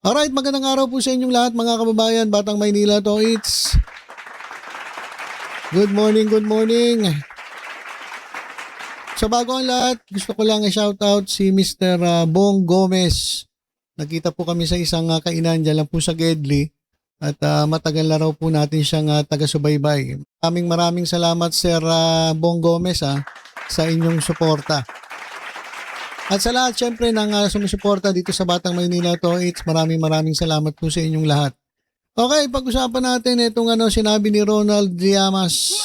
Alright, magandang araw po sa inyong lahat mga kababayan, Batang Maynila to. It's good morning, good morning. Sa bago ang lahat, gusto ko lang i-shoutout si Mr. Bong Gomez. Nakita po kami sa isang kainan dyan lang po sa Gedli at matagal na raw po natin siyang taga-subaybay. Maraming salamat Sir Bong Gomez sa inyong suporta. At sa lahat syempre ng sumusuporta dito sa Batang Maynila to, it's maraming salamat po sa inyong lahat. Okay, pag-usapan natin itong sinabi ni Ronald Llamas.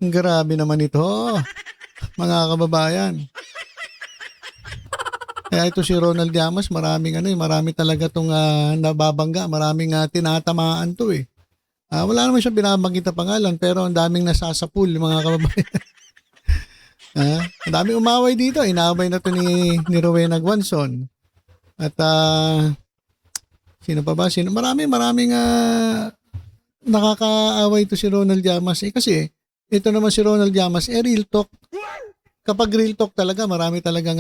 Grabe naman ito, mga kababayan. Kaya ito si Ronald Llamas, marami talaga itong nababangga, maraming tinatamaan to eh. Wala naman siyang binabanggit na pangalan pero ang daming nasasapul mga kababayan. Ang dami umaway dito. Inaaway na ito ni Rowena Guanzon. At sino pa ba? Maraming nakakaaway ito si Ronald Llamas. Kasi ito naman si Ronald Llamas, real talk. Kapag real talk talaga, marami talagang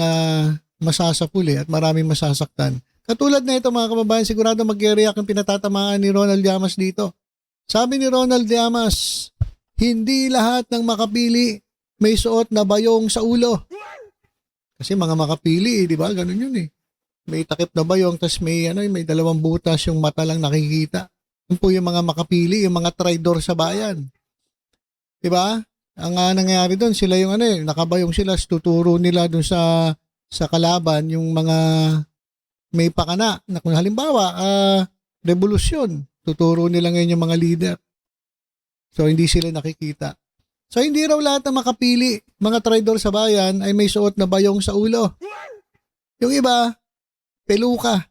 masasapul at maraming masasaktan. Katulad na ito mga kababayan, sigurado mag-react ang pinatatamaan ni Ronald Llamas dito. Sabi ni Ronald Llamas, hindi lahat ng makapili may suot na bayong sa ulo. Kasi mga makapili, di ba? Ganun yun eh. May takip na bayong, tas may dalawang butas yung mata lang nakikita. Yun po yung mga makapili, yung mga traidor sa bayan. Di ba? Ang nangyayari doon, sila yung nakabayong sila, tuturo nila doon sa kalaban, yung mga may pakana. Na kung halimbawa, revolusyon, tuturo nila ngayon yung mga leader. So, hindi sila nakikita. So, hindi raw lahat ng makapili, mga traidor sa bayan, ay may suot na bayong sa ulo. Yung iba, peluka.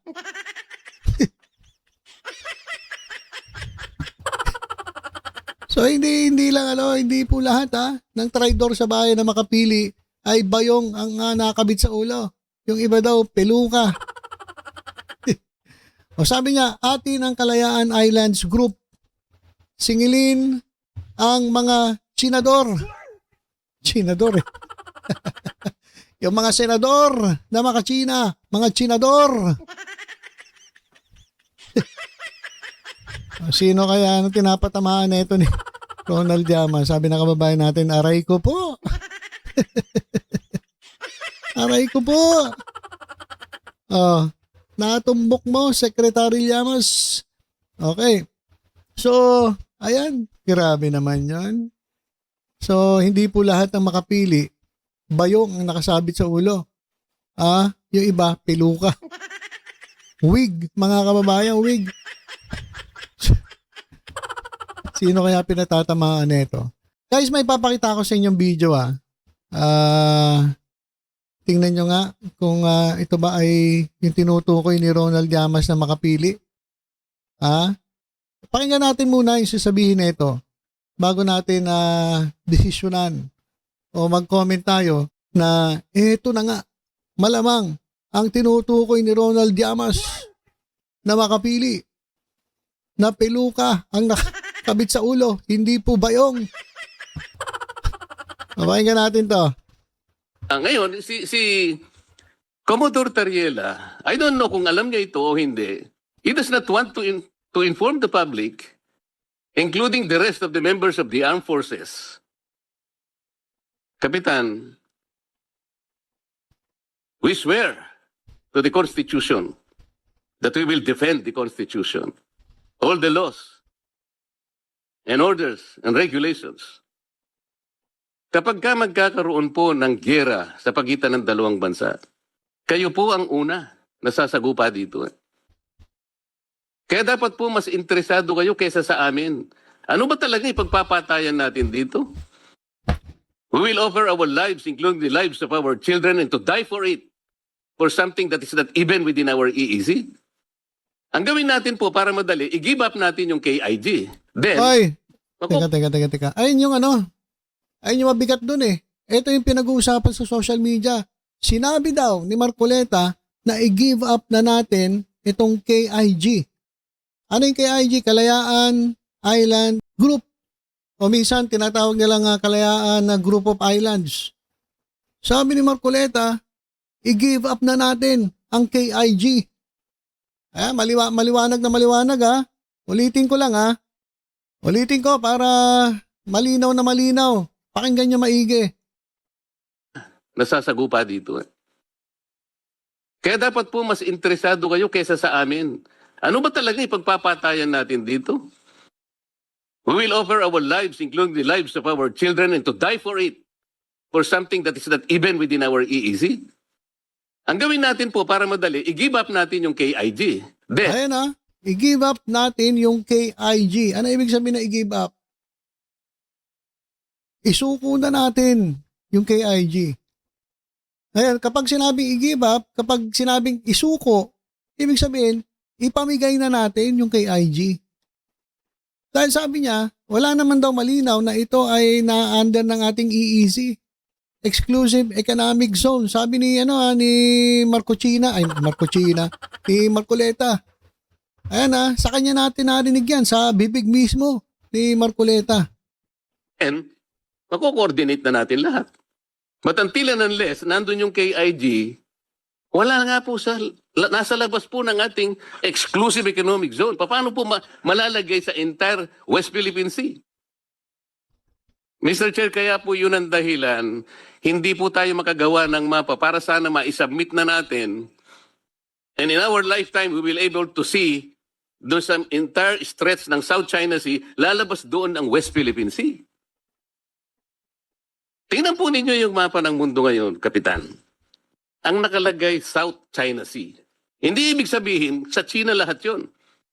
So, hindi po lahat ng traidor sa bayan na makapili ay bayong ang nakakabit sa ulo. Yung iba daw, peluka. O sabi niya, atin ang Kalayaan Islands Group. Singilin ang mga senador. Senador eh. Yung mga senador na maka-China, mga senador. Sino kaya tinapatamaan na ito ni Ronald Llamas? Sabi na kababayan natin, aray ko po. Aray ko po. Natumbok mo, Secretary Llamas. Okay. So, ayan. Grabe naman yan. So, hindi po lahat ng makapili bayong ang nakasabit sa ulo. Yung iba, peluka. Wig, mga kababayan, wig. Sino kaya pinatatamaan nito? Guys, may papakita ko sa inyong video tingnan nyo nga kung ito ba ay yung tinutukoy ni Ronald Llamas na makapili. Pakinggan natin muna yung sasabihin nito bago natin desisyonan o mag-comment tayo na eto na nga, malamang ang tinutukoy ni Ronald Llamas na makapili na peluka ang nakabit sa ulo, hindi po bayong. Pakinggan natin to. Ngayon, si Commodore Tariela, I don't know kung alam niya ito o hindi. He does not want to inform the public, including the rest of the members of the armed forces. Kapitan, we swear to the Constitution that we will defend the Constitution, all the laws and orders and regulations. Kapag ka magkakaroon po ng giyera sa pagitan ng dalawang bansa, kayo po ang una na sasagupa dito. Kaya dapat po mas interesado kayo kaysa sa amin. Ano ba talaga ipagpapatayan natin dito? We will offer our lives, including the lives of our children, and to die for it, for something that is not even within our EEZ. Ang gawin natin po para madali, i-give up natin yung KIG. Then, Hoy, teka. Ayun yung ayun yung mabigat dun eh. Ito yung pinag-uusapan sa social media. Sinabi daw ni Marcoleta na i-give up na natin itong KIG. Ano yung KIG? Kalayaan Island Group. O minsan tinatawag nila nga Kalayaan na Group of Islands. Sabi ni Marcoleta, i-give up na natin ang KIG. Maliwanag na maliwanag ha. Ulitin ko lang ha. Ulitin ko para malinaw na malinaw. Pakinggan nyo maigi. Nasasagupa dito. Kaya dapat po mas interesado kayo kaysa sa amin. Ano ba talaga ipagpapatayan natin dito? We will offer our lives, including the lives of our children, and to die for it, for something that is not even within our EEZ. Ang gawin natin po para madali, i-give up natin yung KIG. Ayan ha. I-give up natin yung KIG. Ano ibig sabihin na i-give up? Isuko na natin yung KIG. Ayan, kapag sinabing i-give up, kapag sinabing isuko, ibig sabihin, ipamigay na natin yung KIG. Dahil sabi niya, wala naman daw malinaw na ito ay na-under ng ating EEZ. Exclusive Economic Zone. Sabi ni Marcoleta. Ayan sa kanya natin narinig yan, sa bibig mismo ni Marcoleta. And mako-coordinate na natin lahat. But until and unless nandun yung KIG, wala nga po nasa labas po ng ating exclusive economic zone. Paano po malalagay sa entire West Philippine Sea? Mr. Chair, kaya po yun ang dahilan, hindi po tayo makagawa ng mapa para sana ma-submit na natin. And in our lifetime, we will able to see doon sa entire stretch ng South China Sea, lalabas doon ang West Philippine Sea. Tingnan po ninyo yung mapa ng mundo ngayon, Kapitan. Ang nakalagay South China Sea. Hindi ibig sabihin sa China lahat yon.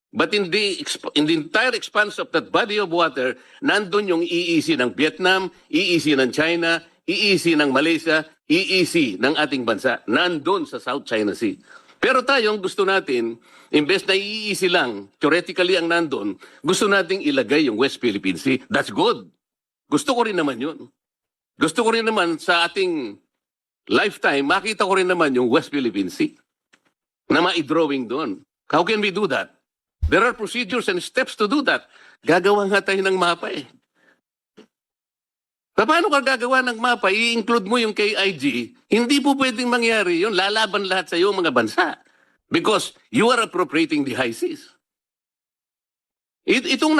But in the entire expanse of that body of water, nandun yung EEZ ng Vietnam, EEZ ng China, EEZ ng Malaysia, EEZ ng ating bansa. Nandun sa South China Sea. Pero tayo, ang gusto natin, imbes na EEZ lang, theoretically ang nandun, gusto nating ilagay yung West Philippine Sea. That's good. Gusto ko rin naman yun. Gusto ko rin naman sa ating lifetime, makita ko rin naman yung West Philippine Sea na ma-drawing doon. How can we do that? There are procedures and steps to do that. Gagawa nga tayo ng mapa eh. Paano ka gagawa ng mapa? I-include mo yung KIG. Hindi po pwedeng mangyari yun. Lalaban lahat sa iyo mga bansa. Because you are appropriating the high seas. Itong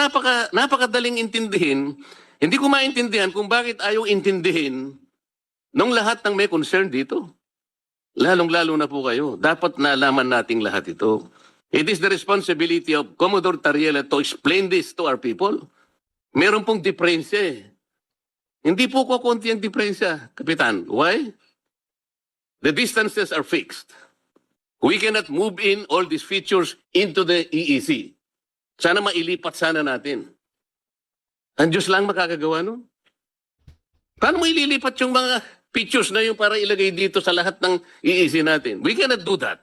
napakadaling intindihin, hindi ko maintindihan kung bakit ayaw intindihin nung lahat ng may concern dito. Lalong-lalo na po kayo. Dapat nalaman nating lahat ito. It is the responsibility of Commodore Tariela to explain this to our people. Meron pong diferensya eh. Hindi po kukunti ang diferensya, Kapitan. Why? The distances are fixed. We cannot move in all these features into the EEZ. Sana mailipat sana natin. Ang Diyos lang makakagawa nun. Paano mo ililipat yung mga features na yun para ilagay dito sa lahat ng EEZ natin? We cannot do that.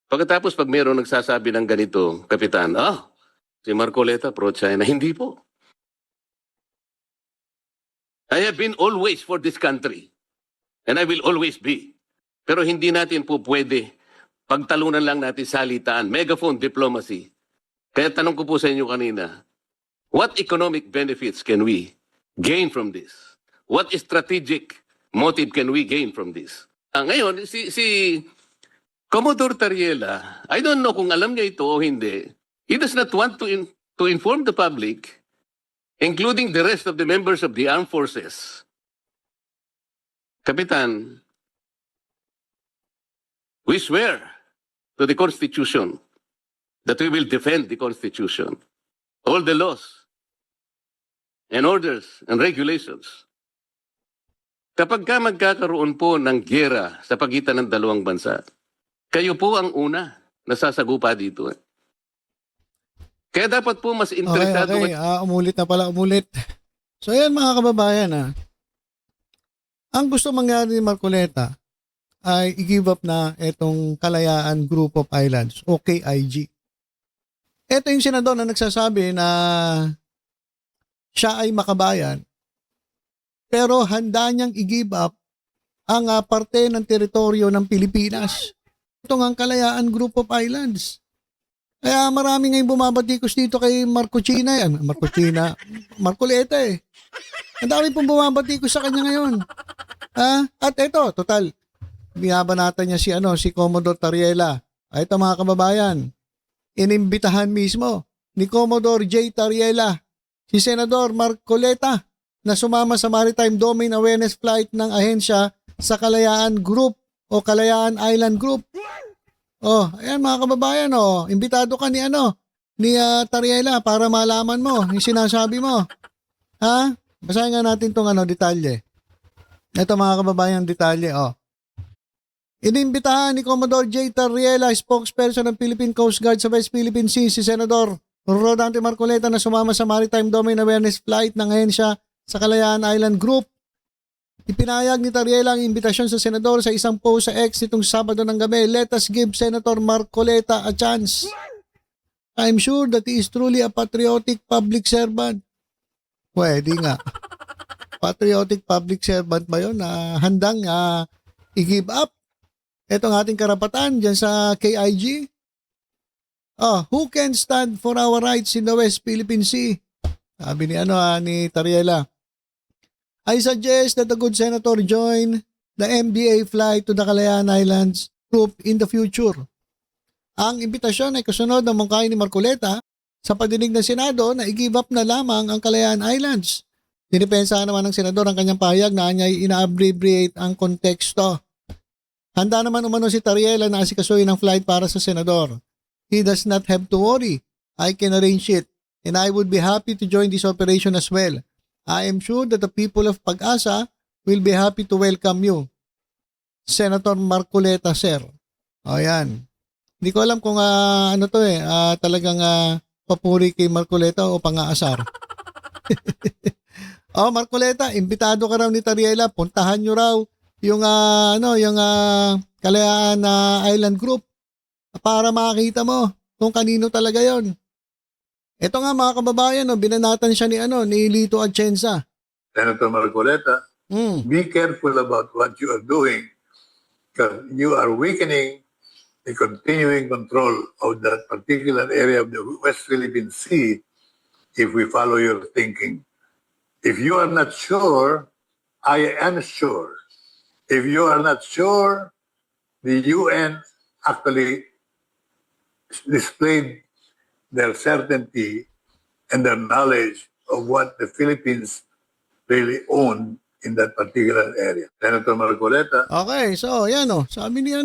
Pagkatapos pag mayroong nagsasabi ng ganito, Kapitan, si Marcoleta pro-China. Hindi po. I have been always for this country. And I will always be. Pero hindi natin po pwede pagtalunan lang natin salitaan, megaphone diplomacy. Kaya tanong ko po sa inyo kanina, what economic benefits can we gain from this? What strategic motive can we gain from this? Ngayon, si Commodore Tariela, I don't know kung alam niya ito o hindi. He does not want to inform the public, including the rest of the members of the armed forces. Kapitan, we swear to the Constitution that we will defend the Constitution, all the laws and orders and regulations. Kapag ka magkakaroon po ng giyera sa pagitan ng dalawang bansa, kayo po ang una nasasagupa dito. Kaya dapat po mas interesado. Okay. Umulit na pala, umulit. So yan mga kababayan ang gusto mangyari ni Marcoleta ay i-give up na itong Kalayaan Group of Islands o KIG. Ito yung senador na nagsasabi na siya ay makabayan pero handa niyang i-give up ang parte ng teritoryo ng Pilipinas. Ito nga ang Kalayaan Group of Islands. Kaya marami ngayong bumabatikos dito kay Marcoleta eh. Ang dami pong bumabatikos sa kanya ngayon. At ito, total, binabanatan niya si Commodore Tariela. Ito mga kababayan, inimbitahan mismo ni Commodore J. Tariela si Senador Marcoleta na sumama sa Maritime Domain Awareness Flight ng ahensya sa Kalayaan Group o Kalayaan Island Group. Oh, ayan mga kababayan, imbitado ka ni Tariela para malaman mo yung sinasabi mo. Ha? Basahin nga natin tong detalye. Ito mga kababayan, detalye, Inimbitahan ni Commodore J. Tariela, spokesperson ng Philippine Coast Guard sa West Philippine Sea, si Senador Rodante Marcoleta na sumama sa Maritime Domain Awareness Flight ng ahensya sa Kalayaan Island Group. Ipinayag ni Tariela ang imbitasyon sa Senador sa isang post sa X nitong Sabado ng gabi. Let us give Senator Marcoleta a chance. I'm sure that he is truly a patriotic public servant. Pwede nga. Patriotic public servant ba yun na handang i-give up itong ating karapatan dyan sa KIG? Who can stand for our rights in the West Philippine Sea? Sabi ni Tariela. I suggest that the good senator join the MDA flight to the Kalayaan Islands Group in the future. Ang imbitasyon ay kasunod ng mungkahi ni Marcoleta sa padinig ng Senado na i-give up na lamang ang Kalayaan Islands. Dinipensa naman ng Senador ang kanyang pahayag na anya'y ina-abbreviate ang konteksto. Handa naman umano si Tariela na asikasuhin ang flight para sa Senador. He does not have to worry. I can arrange it and I would be happy to join this operation as well. I am sure that the people of Pag-asa will be happy to welcome you. Senator Marcoleta, sir. Ayan. Hindi ko alam kung talagang papuri kay Marcoleta o pang-aasar. Marcoleta, imbitado ka raw ni Tariela, puntahan nyo raw yung Kalayaan Island Group para makita mo kung kanino talaga yon. Ito nga mga kababayan, binanatan siya ni Lito Atienza. Senator Marcoleta, be careful about what you are doing because you are weakening the continuing control of that particular area of the West Philippine Sea if we follow your thinking. If you are not sure, I am sure. If you are not sure, the UN actually displayed their certainty and their knowledge of what the Philippines really own in that particular area. Senator Marcoleta. Okay, so yan sabi ni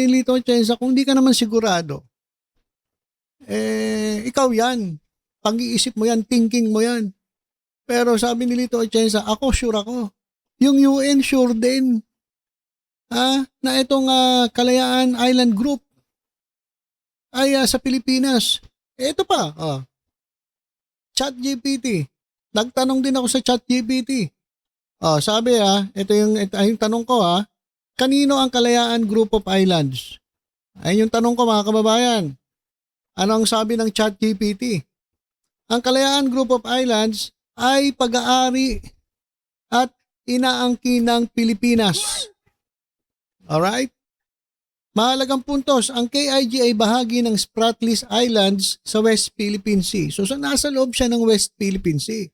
Lito Atienza, kung di ka naman sigurado, ikaw yan. Pag-iisip mo yan, thinking mo yan. Pero sabi ni Lito Atienza, ako sure ako. Yung UN sure din na itong Kalayaan Island Group ay sa Pilipinas. Ito pa, ChatGPT. Nagtanong din ako sa ChatGPT. Sabi ito yung tanong ko kanino ang Kalayaan Group of Islands? Ayun yung tanong ko mga kababayan. Ano ang sabi ng ChatGPT? Ang Kalayaan Group of Islands ay pag-aari at inaangkin ng Pilipinas. Alright? Mahalagang puntos, ang KIG ay bahagi ng Spratlys Islands sa West Philippine Sea. So nasa loob siya ng West Philippine Sea.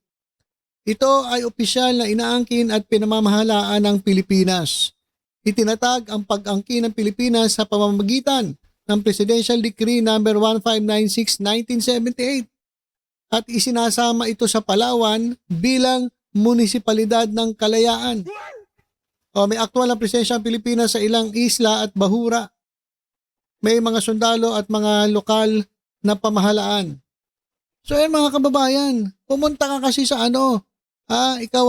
Ito ay opisyal na inaangkin at pinamamahalaan ng Pilipinas. Itinatag ang pag-angkin ng Pilipinas sa pamamagitan ng Presidential Decree No. 1596-1978 at isinasama ito sa Palawan bilang munisipalidad ng Kalayaan. May aktwal na presensya ang Pilipinas sa ilang isla at bahura. May mga sundalo at mga lokal na pamahalaan. So mga kababayan, pumunta ka kasi sa ikaw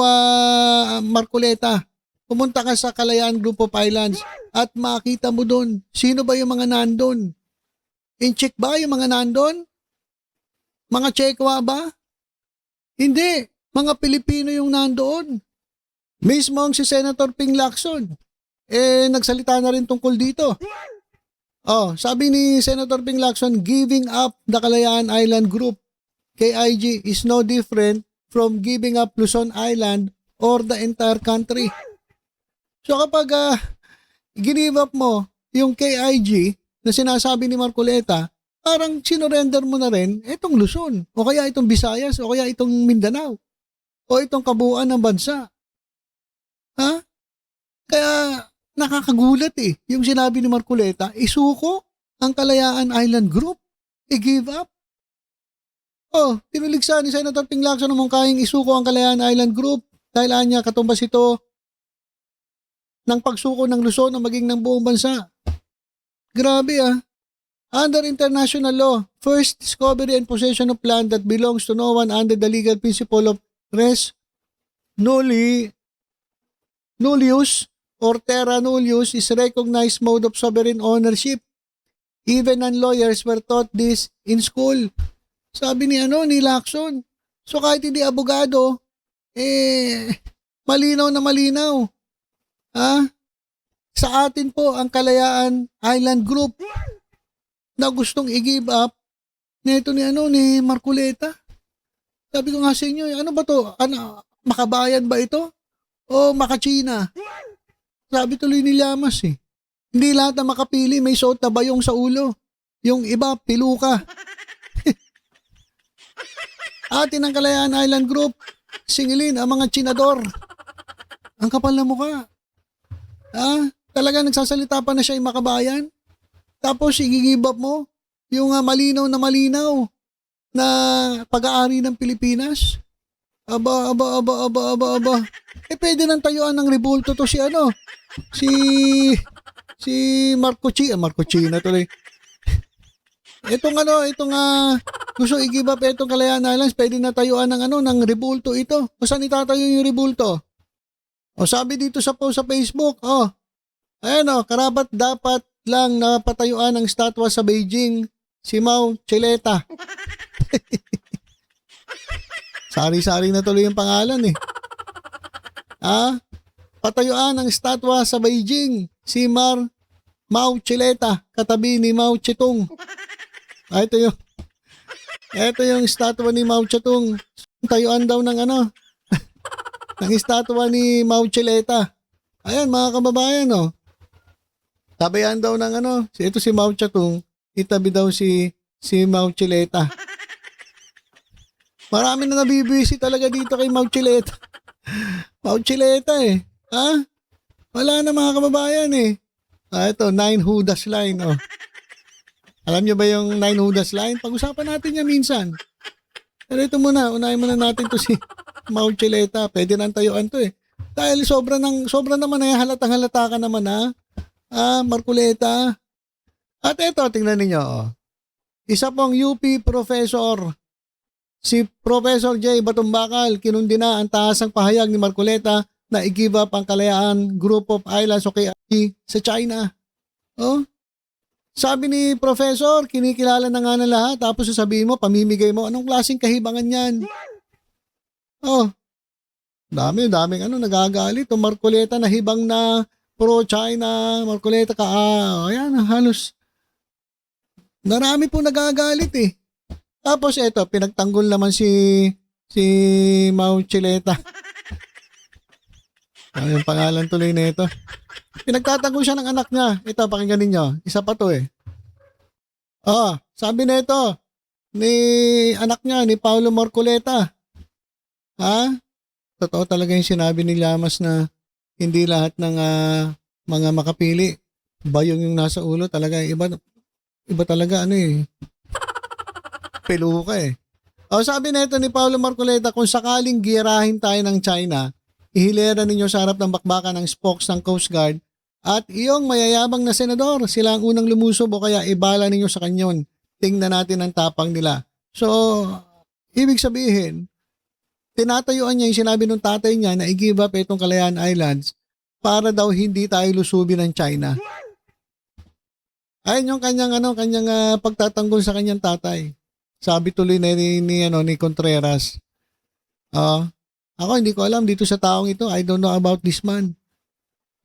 Marcoleta, pumunta ka sa Kalayaan Group of Islands at makita mo doon, sino ba yung mga nandun? In-check ba yung mga nandun? Mga Chekwa ba? Hindi, mga Pilipino yung nandoon. Mismo ang si Senator Ping Lacson, nagsalita na rin tungkol dito. Sabi ni Senator Ping Lacson, giving up the Kalayaan Island Group, KIG, is no different from giving up Luzon Island or the entire country. So kapag give up mo yung KIG na sinasabi ni Marcoleta, parang sinurrender mo na rin itong Luzon, o kaya itong Visayas, o kaya itong Mindanao, o itong kabuuan ng bansa. Kaya nakakagulat yung sinabi ni Marcoleta, isuko ang Kalayaan Island Group. I-give up. Oh, tinuligsa ni Senator Ping Lacson na mungkahing isuko ang Kalayaan Island Group dahil anya katumbas ito ng pagsuko ng Luzon o maging ng buong bansa. Grabe ah. Under international law, first discovery and possession of land that belongs to no one under the legal principle of res nullius or terra nullius is recognized mode of sovereign ownership. Even non-lawyers were taught this in school. Sabi ni Lacson. So kahit hindi abogado, malinaw na malinaw. Sa atin po ang Kalayaan Island Group na gustong i-give up nito ni Marcoleta. Sabi ko nga sa inyo, ano ba to? Makabayan ba ito? O makachina? Sabi tuloy ni Llamas eh. Hindi lahat na makapili may suot na bayong sa ulo. Yung iba, piluka. Atin ang Kalayaan Island Group, singilin ang mga tsinador. Ang kapal na mukha. Talaga nagsasalita pa na siya yung makabayan? Tapos i-give up mo yung malinaw na pag-aari ng Pilipinas? Aba. Pwede nang tayuan ng rebulto to si Marco China tuloy. Itong gusto i-give up itong Kalayaan Islands, pwede na tayuan ng rebulto ito. O saan itatayo yung rebulto? O sabi dito sa post sa Facebook, karapat dapat lang napatayuan ng statwa sa Beijing si Mao Cheleta. Sari-sari na tuloy yung pangalan eh. Patayuan ng statwa sa Beijing si Mao Cheleta, katabi ni Mao Zedong. Ito yung statwa ni Mao Zedong. Tayuan daw ng ng statwa ni Mao Cheleta. Ayan mga kababayan tabayan daw ng ito si Mao Zedong, itabi daw si Mao Cheleta. Marami na nabibisi talaga dito kay Mao Cheleta. Mao Cheleta eh. Wala na mga kababayan eh. Ito, 9 Judas line Alam nyo ba yung 9 Judas line? Pag-usapan natin yan minsan. Pero ito muna, unahin muna natin to si Mao Cheleta. Pwede nang tayuan to eh. Dahil sobra naman halatang halata ka naman Marcoleta. At ito, tingnan ninyo. Isa pong UP professor, si Professor J. Batumbakal, kinundi na ang tahasang pahayag ni Marcoleta na i-give up ang Kalayaan Group of Islands o KIG sa China. Sabi ni Professor, kinikilala na nga ng lahat, tapos sasabihin mo, pamimigay mo, anong klaseng kahibangan yan? Daming nagagalit. O Marcoleta na hibang na pro-China, Marcoleta ayan, halos. Marami po nagagalit eh. Tapos eto, pinagtanggol naman si Mao Cheleta. Yung pangalan tuloy na ito. Pinagtatanggol siya ng anak niya. Ito, pakinggan ninyo. Isa pa to eh. Sabi na ito, ni anak niya, ni Paulo Marcoleta. Totoo talaga yung sinabi ni Llamas na hindi lahat ng mga makapili bayong yung nasa ulo talaga. Iba talaga peluka eh. Sabi na ito ni Paulo Marcoleta, kung sakaling girahin tayo ng China, ihilera ninyo sa harap ng bakbakan ng spokes ng Coast Guard at iyong mayayabang na senador, sila ang unang lumusob o kaya ibala ninyo sa kanyon. Tingnan natin ang tapang nila. So, ibig sabihin, tinatayuan niya yung sinabi ng tatay niya na i-give up itong Kalayaan Islands para daw hindi tayo lusubin ng China. Ayun yung kanyang pagtatanggol sa kanyang tatay. Sabi tuloy na ni Contreras. Ako hindi ko alam dito sa taong ito. I don't know about this man.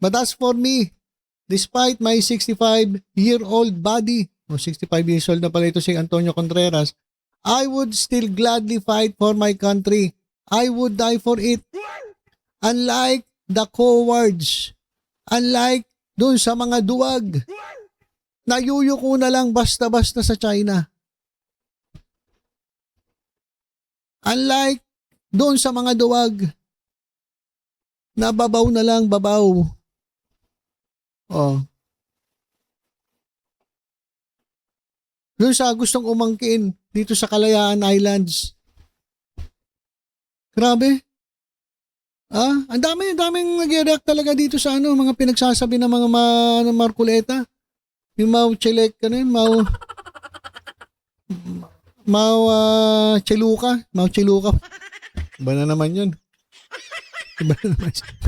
But as for me, despite my 65-year-old body, 65 years old na pala ito si Antonio Contreras, I would still gladly fight for my country. I would die for it. Unlike the cowards, unlike dun sa mga duwag, nayuyuko na lang basta-basta sa China. Unlike doon sa mga duwag, na babaw na lang, babaw. Doon sa gustong umangkin dito sa Kalayaan Islands. Grabe. Ang daming nag-react talaga dito sa mga pinagsasabi ng mga Marcoleta. Yung Mau Chelek, Mau Cheluka. Iba na naman yun.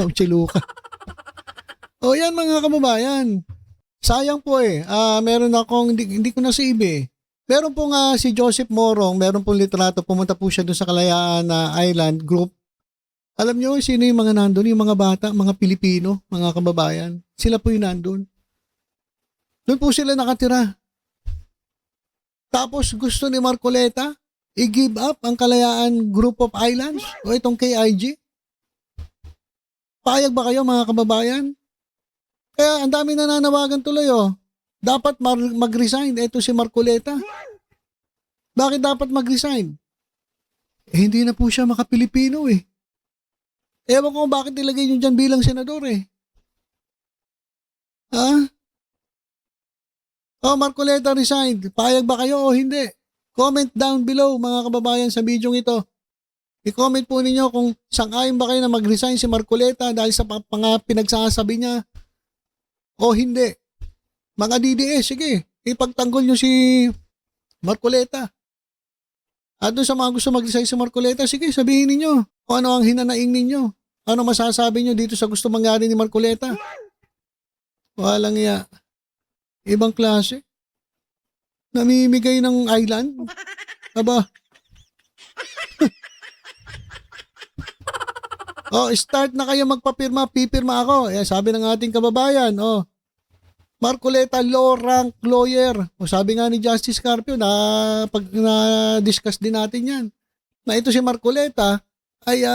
Mau Cheluka. O yan mga kababayan. Sayang po meron akong, hindi ko na-save eh. Meron po nga si Joseph Morong, meron pong litrato, pumunta po siya doon sa Kalayaan Island Group. Alam nyo, sino yung mga nandun? Yung mga bata, mga Pilipino, mga kababayan. Sila po yung nandun. Doon po sila nakatira. Tapos gusto ni Marcoleta i-give up ang Kalayaan Group of Islands o itong KIG. Payag ba kayo mga kababayan? Kaya ang dami nananawagan tuloy Dapat mag-resign. Ito si Marcoleta. Bakit dapat mag-resign? Hindi na po siya makapilipino Ewan ko bakit nilagay nyo dyan bilang senador Marcoleta resigned. Payag ba kayo o hindi? Comment down below mga kababayan sa video ito. I-comment po ninyo kung sang-ayon ba kayo na mag-resign si Marcoleta dahil sa mga pinagsasabi niya o hindi. Mga DDS, sige, ipagtanggol nyo si Marcoleta. At doon sa mga gusto mag-resign si Marcoleta, sige, sabihin ninyo kung ano ang hinanaing ninyo. Ano masasabi nyo dito sa gusto mangyari ni Marcoleta? Walang iya. Ibang klase. Namimigay ng island. Aba. Start na kayo magpapirma. Pipirma ako. Sabi ng ating kababayan. Marcoleta, low rank lawyer. Sabi nga ni Justice Carpio na-discuss din natin yan. Na ito si Marcoleta ay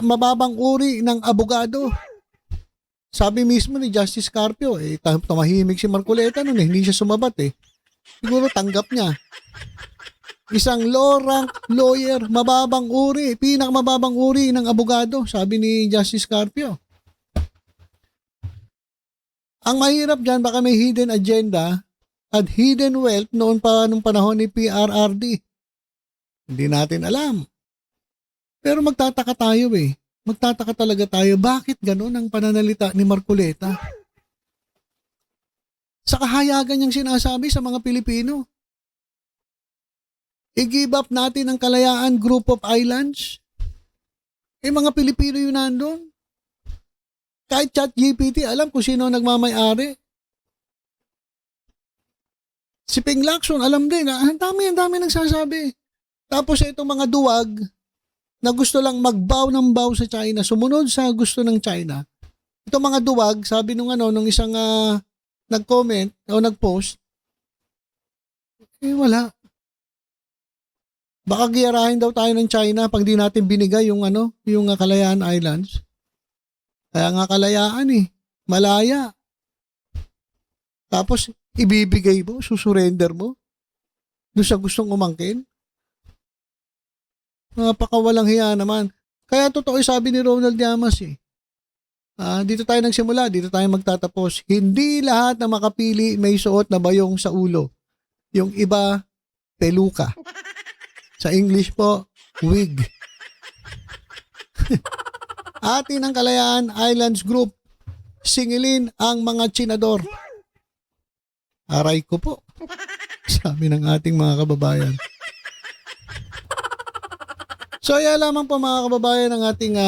mababang uri ng abogado. Sabi mismo ni Justice Carpio, tumahimik si Marcoleta noon hindi siya sumabat Siguro tanggap niya. Isang low rank lawyer, mababang uri, pinakamababang uri ng abogado, sabi ni Justice Carpio. Ang mahirap dyan, baka may hidden agenda at hidden wealth noon pa nung panahon ni PRRD. Hindi natin alam. Pero magtataka tayo Magtataka talaga tayo, bakit gano'n ang pananalita ni Marcoleta? Sa kahayagan niyang sinasabi sa mga Pilipino. I-give up natin ang Kalayaan Group of Islands. Mga Pilipino yun nandun. Kahit ChatGPT, alam kung sino nagmamay-ari. Si Ping Lacson, alam din. Ang dami nagsasabi. Tapos itong mga duwag na gusto lang magbaw ng baw sa China, sumunod sa gusto ng China. Itong mga duwag, sabi nung isang nag-comment o nag-post, wala. Baka giyarahin daw tayo ng China pag di natin binigay yung Kalayaan Islands. Kaya nga Kalayaan malaya. Tapos ibibigay mo, susurrender mo doon sa gustong umangkin. Napakawalang hiya naman. Kaya totoo sabi ni Ronald Llamas dito tayo nagsimula, dito tayo magtatapos. Hindi lahat na makapili may suot na bayong sa ulo. Yung iba, peluka. Sa English po, wig. Atin ang Kalayaan Islands Group. Singilin ang mga tsinador. Aray ko po. Sabi ng ating mga kababayan. So, yan lamang po mga kababayan ang ating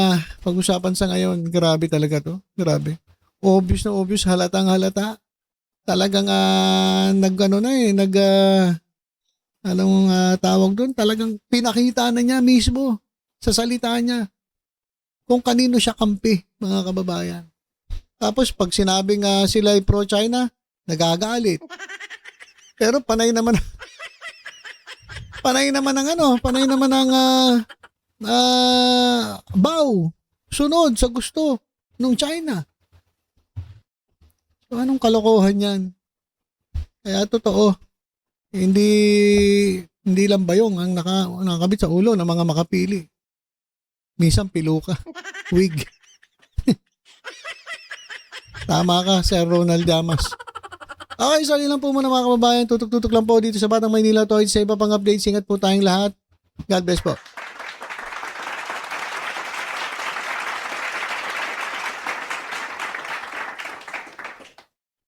pag-usapan sa ngayon. Grabe talaga to. Grabe. Obvious na obvious. Halatang halata. Talagang anong tawag doon? Talagang pinakita na niya mismo sa salita niya kung kanino siya kampi, mga kababayan. Tapos, pag sinabing sila ay pro-China, nagagalit. Pero panay naman ang baw, sunod sa gusto ng China. So, anong kalokohan yan? Kaya totoo, hindi lang bayong ang nakakabit sa ulo ng mga makapili. Minsan piluka, wig. Tama ka, Sir Ronald Llamas. Okay, sorry lang po muna mga kababayan. Tutok-tutok lang po dito sa Batang Maynila. Sa iba pang updates, ingat po tayong lahat. God bless po.